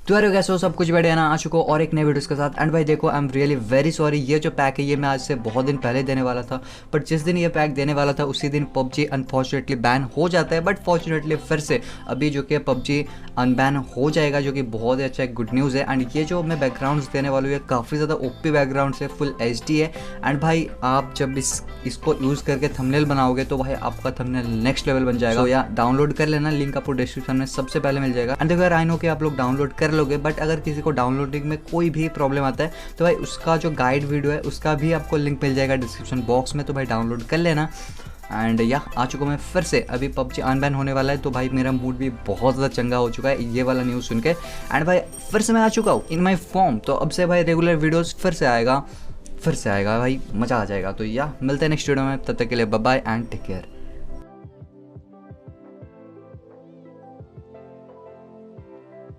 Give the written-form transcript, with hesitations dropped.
तो यार कैसे हो, सब कुछ बढ़िया ना। आ चुका और एक नए वीडियोस के साथ। एंड भाई देखो, I am really very sorry, ये जो पैक है ये मैं आज से बहुत दिन पहले देने वाला था, बट जिस दिन ये पैक देने वाला था उसी दिन पबजी अनफॉर्चुनेटली बैन हो जाता है। बट फॉर्चुनेटली फिर से अभी जो कि पबजी अनबैन हो जाएगा, जो कि बहुत ही अच्छा एक गुड न्यूज़ है। एंड ये जो मैं बैकग्राउंड्स देने वाला हूँ ये काफ़ी ज़्यादा ओपी बैकग्राउंड है, फुल HD है। एंड भाई आप जब इसको यूज़ करके थंबनेल बनाओगे तो भाई आपका थंबनेल नेक्स्ट लेवल बन जाएगा। तो या डाउनलोड कर लेना, लिंक आपको डिस्क्रिप्शन में सबसे पहले मिल जाएगा। एंड देखो यार, आई नो कि आप लोग डाउनलोड कर लोगे, बट अगर किसी को डाउनलोडिंग में कोई भी प्रॉब्लम आता है तो भाई उसका जो गाइड वीडियो है उसका भी आपको लिंक मिल जाएगा डिस्क्रिप्शन बॉक्स में, तो भाई डाउनलोड कर लेना। एंड या आ चुका मैं फिर से, अभी पबजी अनबैन होने वाला है तो भाई मेरा मूड भी बहुत ज़्यादा चंगा हो चुका है ये वाला न्यूज़ सुन के। एंड भाई फिर से मैं आ चुका हूँ इन माई फॉर्म, तो अब से भाई रेगुलर वीडियोस फिर से आएगा भाई, मज़ा आ जाएगा। तो या मिलते हैं नेक्स्ट वीडियो में, तब तक के लिए bye bye and take care.